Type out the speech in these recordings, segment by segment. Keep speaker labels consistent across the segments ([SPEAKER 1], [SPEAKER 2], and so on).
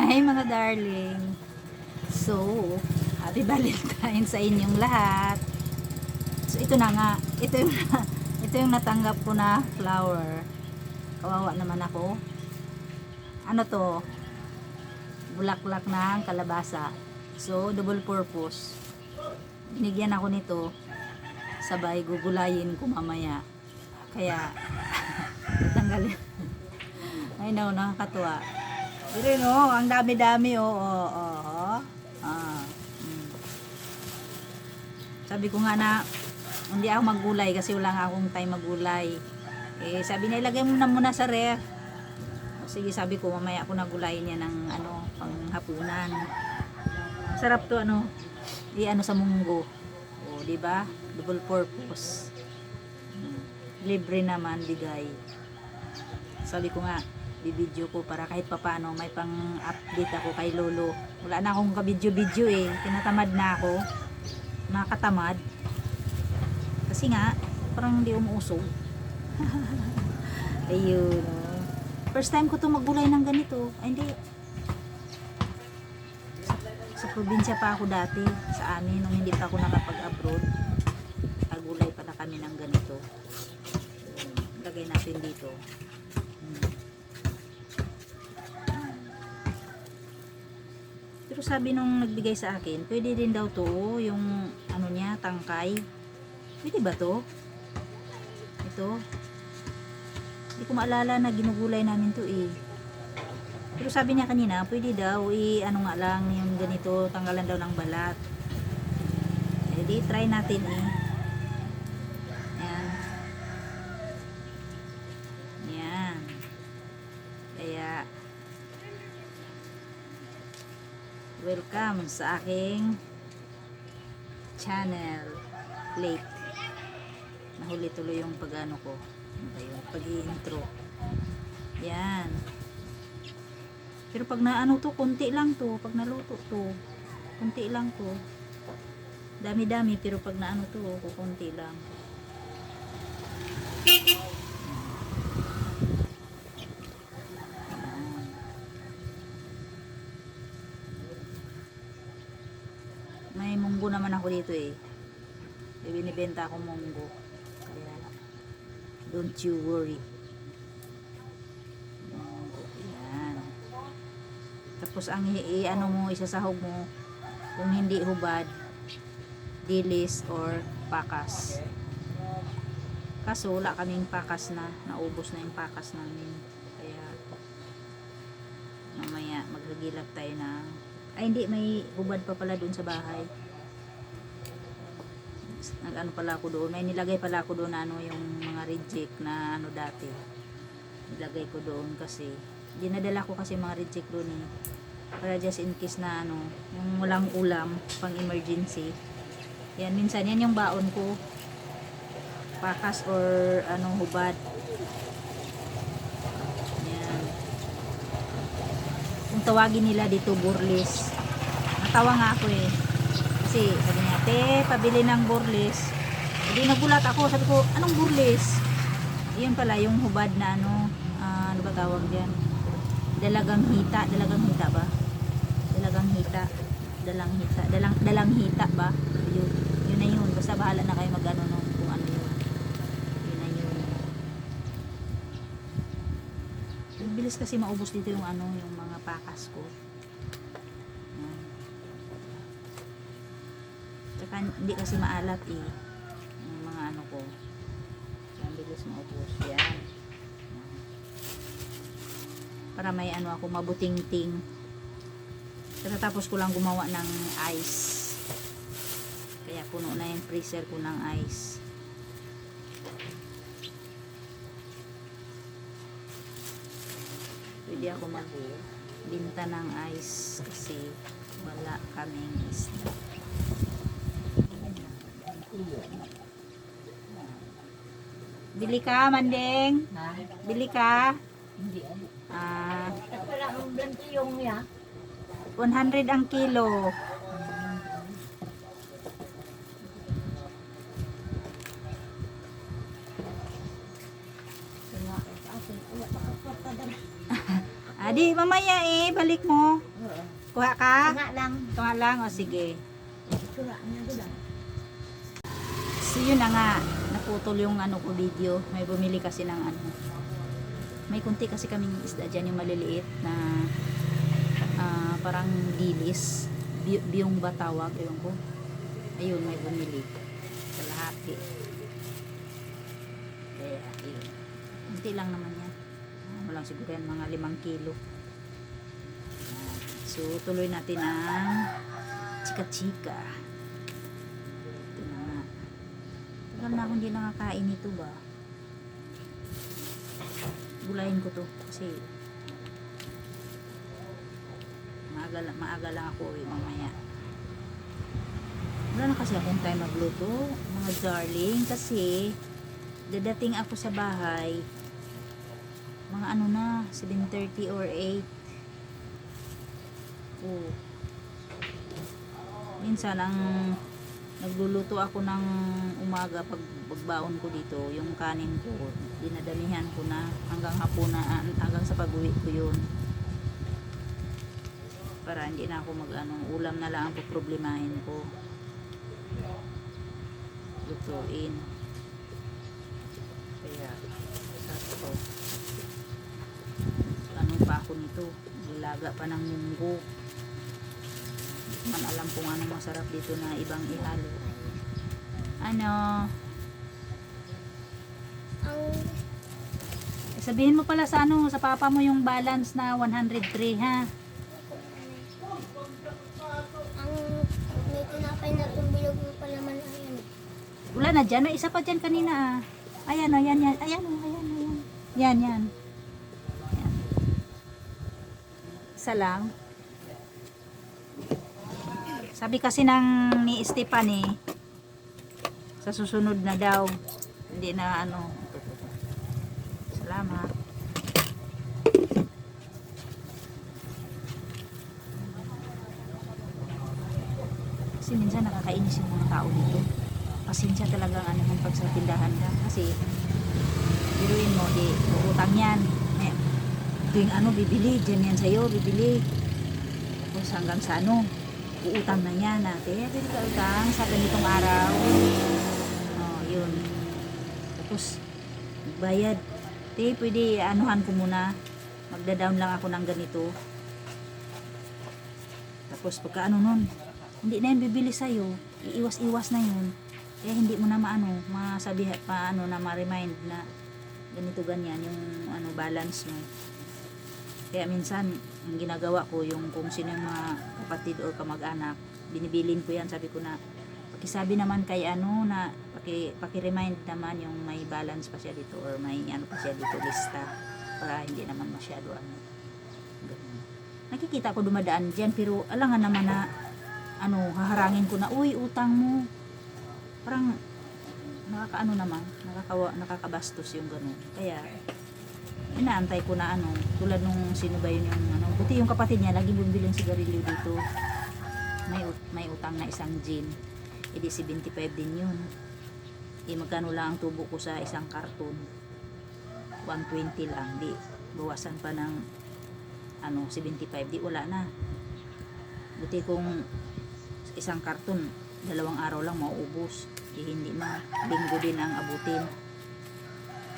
[SPEAKER 1] Hi mga darling. So, happy Valentine sa inyong lahat. So ito na nga, ito yung natanggap ko na flower. Kawawa naman ako. Ano to? Bulaklak ng kalabasa. So, double purpose. Binigyan ako nito. Sabay gugulayin ko mamaya. Kaya tanggalin. Ay no, nakakatuwa. Pero no, ang dami-dami Sabi ko nga na hindi ako maggulay kasi wala nga akong time maggulay. Eh sabi na ilagay mo na muna sa ref. O, sige, sabi ko mamaya ako nagulayin niya ng panghapunan. Sarap to sa munggo. O di ba? Double purpose. Libre naman bigay. Sabi ko nga bibidyo ko para kahit papano may pang-update ako kay Lolo. Wala na akong kabidyo-bidyo eh. Tinatamad na ako. Nakatamad. Kasi nga, parang hindi umuusog. Ayun. First time ko to maggulay ng ganito. Ay, hindi. Sa probinsya pa ako dati. Sa amin, nung hindi pa ako nakapag-abroad. Nagulay pala kami ng ganito. Lagay natin dito. Pero sabi nung nagbigay sa akin, pwede din daw to, yung niya, tangkay. Pwede ba to? Ito. Hindi ko maalala na ginugulay namin to eh. Pero sabi niya kanina, pwede daw nga lang yung ganito, tanggalan daw ng balat. Eh di, try natin eh. Ayan. Ayan. Kaya, welcome sa aking channel. Late. Nahuli tuloy yung pag-intro. Yan. Pero pag naano to, konti lang to. Pag naluto to, konti lang to. Dami-dami, pero pag naano to, konti lang. May munggo naman ako dito eh. Binibenta ako munggo. Kaya don't you worry. Munggo. Yan. Tapos ang isasahog mo kung hindi hubad, dilis or pakas. Kaso wala kaming pakas na. Naubos na yung pakas namin. Kaya mamaya maghagilap tayo ng hindi, may hubad pa pala doon sa bahay. Nag-ano pala ako doon. May nilagay pala ako doon yung mga reject na dati. Nilagay ko doon kasi dinadala ko kasi mga reject doon eh. Para just in case na yung walang ulam, pang emergency. Yan, minsan yan yung baon ko. Pakas or hubad. Kung tawagin nila dito burlis. Natawa nga ako eh. Kasi sabi niya, pabili ng burlis. Hindi nagulat ako. Sabi ko, anong burlis? Yun pala, yung hubad na ano ba tawag diyan? Dalagang hita ba? Dalang hita ba? Yun na yun. Basta bahala na kayo mag-ano kung ano yun. Yun na yun. Bilis kasi maubos dito yung yung mga pakas ko. Yan. Tsaka hindi kasi maalat eh. Yung mga ko. Yan, bilis maubos. Yan. Para may ako, mabuting-ting. Tapos ko lang gumawa ng ice. Kaya puno na yung freezer ko ng ice. Pwede ako magbinta ng ice kasi wala kaming isda. Bili ka, Mandeng? Bili ka?
[SPEAKER 2] Hindi.
[SPEAKER 1] 100 ang kilo. Adi, mamaya balik mo.
[SPEAKER 2] Oo.
[SPEAKER 1] Kuha ka?
[SPEAKER 2] Nga lang.
[SPEAKER 1] Kuha lang, o sige.
[SPEAKER 2] Sura niya ko lang.
[SPEAKER 1] So yun na nga, naputol yung ano ko video. May bumili kasi ng ano. May kunti kasi kaming isda dyan, yung maliliit na parang dilis. Biyong ba tawag, ewan ko. Ayun, may bumili. Kalahati. Kaya, ayun. Kunti lang naman yan. Walang siguro yan, mga 5 kilo. So, tuloy natin ang chika-chika. Ito na nga. Tagal na akong hindi nakakain ito ba? Gulayin ko to kasi maaga lang ako mamaya. Wala na kasi akong time magluto, mga darling, kasi dadating ako sa bahay mga ano na 7:30 or 8. Oh. Minsan ang nagluluto ako ng umaga pag bagbaon ko dito, yung kanin ko dinadamihan ko na hanggang hapunan, hanggang sa pag-uwi ko yun, para hindi na ako ulam na lang ang poproblemahin ko, lutuin. Kaya sakto pa ako nito, nilaga pa ng munggo. Hindi man alam kung ano masarap dito na ibang ihalo. Ano? Sabihin mo pala sa sa papa mo yung balance na 103 ha.
[SPEAKER 2] May tinapay na tumbilog mo pala man ayan.
[SPEAKER 1] Wala na dyan, may isa pa dyan kanina Ayan o, yan. Yan. Isa lang. Sabi kasi ni Stephanie, sa susunod na daw, hindi na Salamat. Kasi minsan nakakainis yung mga tao dito. Pasensya talagang yung pag sa tindahan ka. Kasi biruin mo, uutang yan. Tuwing bibili, dyan yan sa'yo, bibili. Tapos hanggang sa uutang na yan natin. Bili ka utang sa ganitong araw. Yun. Tapos, bayad. Pwede ko muna. Magda-down lang ako ng ganito. Tapos pagka nun, hindi na yan bibili sa'yo. Iiwas-iwas na yun. Kaya hindi mo na masabi na ma-remind na ganito ganyan yung balance mo. Kaya minsan ang ginagawa ko, yung kung sino yung mga kapatid or kamag-anak, binibilin ko yan, sabi ko na pakisabi naman kay na paki-remind naman yung may balance pa siya dito or may pa siya dito lista, para hindi naman masyado ganun. Nakikita ko dumadaan diyan, pero alangan naman na haharangin ko na, uy, utang mo. Parang nakakabastos yung ganun. Kaya inaantay ko na tulad nung sino ba yun yung buti yung kapatid niya lagi bumili ng sigarilyo dito. May utang na isang gin. Edi 75 din yun. Magkano lang ang tubo ko sa isang karton? 120 lang. Di bawasan pa ng 75, di wala na. Buti kung isang karton 2 araw lang mauubos. Hindi na, linggo din ang abutin.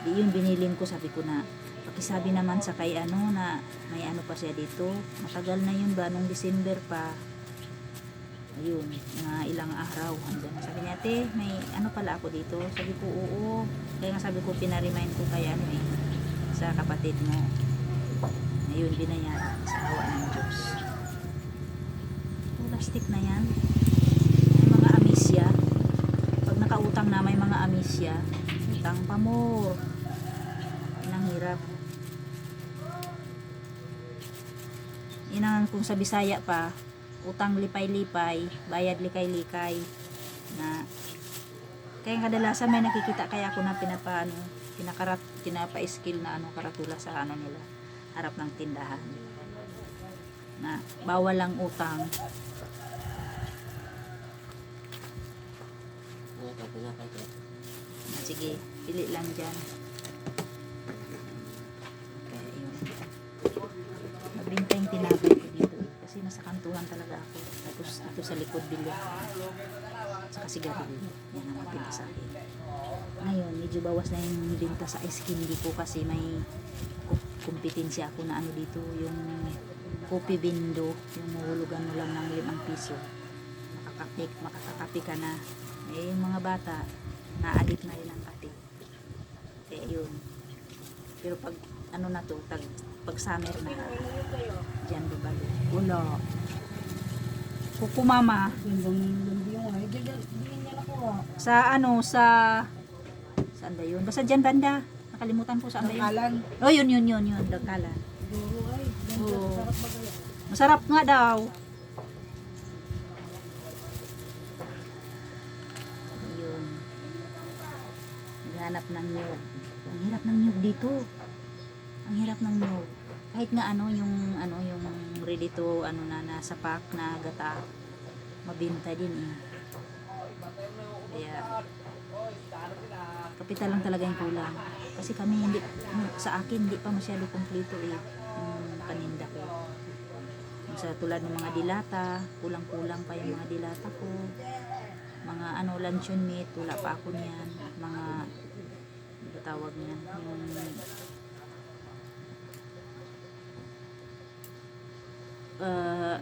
[SPEAKER 1] Di yun binilin ko, sabi ko na pakisabi naman sa kay na may pa siya dito. Matagal na yun ba, nung December pa. Ayun, nga ilang araw hanggang sabi niya, ate, may pala ako dito. Sabi ko, oo. Kaya nga sabi ko, pinaremind ko kay sa kapatid mo. Ayun, binayaran sa awa ng Diyos. Plastic na yan. May mga amisya. Pag nakautang na, may mga amisya. Utang pa more. Inang hirap. Inang kung sa Bisaya pa, utang lipay-lipay, bayad likay-likay na. Kaya kadalasan may nakikita kaya ako na pinapa-skill na karatula sa nila, harap ng tindahan na bawal lang utang. Sige, pili lang dyan. Kaya yun. nasa kantuhan talaga ako. Tapos dito sa likod bilya. Saka sigarilyo. Yan ang mabili sa akin. Ngayon, medyo bawas na yung binta sa ice candy ko kasi may kompetensya ako na ano dito, yung kopi bindo, yung mahulugan mo lang ng 5 piso. Makakakape ka na. Eh, yung mga bata, na-addict na rin ang kape. Eh, yun. Pero pag, ano na to, pag summer na, dyan babalo. Wala. Kuko mama. Sa ano, saan ba yun? Basta dyan banda. Nakalimutan ko saan ba yun. Oh, yun. Dagkalan. Oo. Masarap nga daw. Yun. Naghanap ng nyug. Ang hirap ng nyug dito. Ang hirap ng nyug. Kahit nga yung ready to na nasa pack na gata, mabinta din eh. Kaya kapital lang talaga yung kulang. Kasi kami sa akin hindi pa masyado kumpleto eh yung paninda ko. Sa tulad ng mga dilata, kulang-kulang pa yung mga dilata ko. Mga luncheon meat, wala pa ako niyan. Mga tawag niyan, yung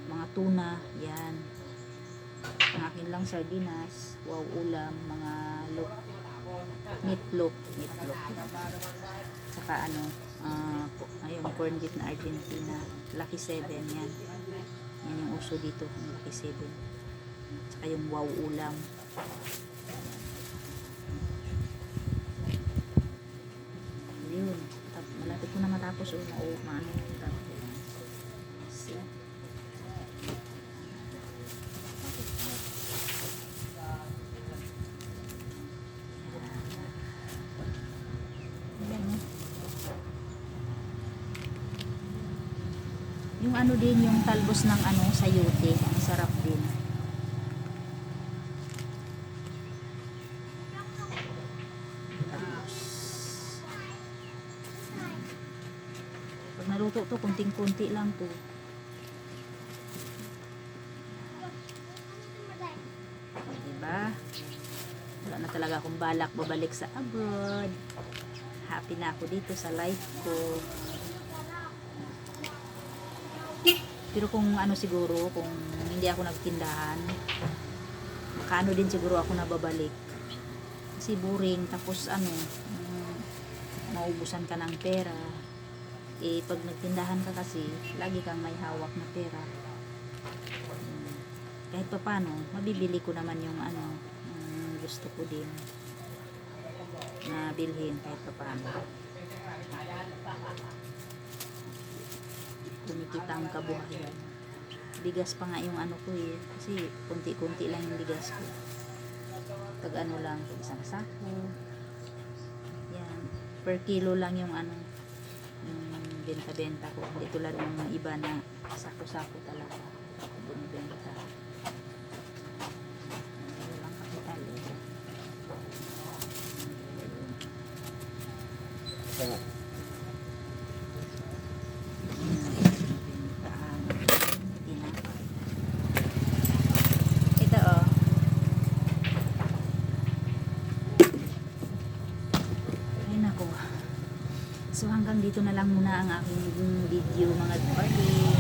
[SPEAKER 1] mga tuna, yan. Ang akin lang sardinas, wow ulam, mga meatloaf. Saka ayun, corn beef na Argentina, Lucky 7 yan. Yan yung uso dito, Lucky 7. Saka yung wow ulam. Yun, malapit ko na matapos maano. Yung din, yung talbos ng sayote, ang sarap din. Talbos. Pag naluto to, kunting-kunti lang to. Diba? Wala na talaga akong balak babalik sa abroad. Happy na ako dito sa life ko. Pero kung siguro, kung hindi ako nagtindahan, makaano din siguro ako nababalik. Kasi boring, tapos maubusan ka ng pera. Eh, pag nagtindahan ka kasi, lagi kang may hawak na pera. Kahit pa paano, mabibili ko naman yung gusto ko din na bilhin kahit pa paano. Kumikita ang kabuhayan. Bigas pa nga yung ko eh. Kasi kunti-kunti lang yung bigas ko. Pag lang, isang sako. Yan. Per kilo lang yung benta-benta ko. Hindi tulad ng iba na sako-sako talaga. Binibenta. Walang kapital eh.
[SPEAKER 3] Tama.
[SPEAKER 1] So hanggang dito na lang muna ang aking video mga darling.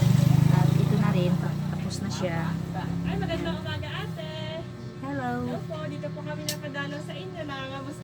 [SPEAKER 1] At ito na rin, tapos na siya.
[SPEAKER 4] Ay, magandang umaga ate.
[SPEAKER 1] Hello.
[SPEAKER 4] Hello po, dito po kami napadalo sa inyo. Nangangamusta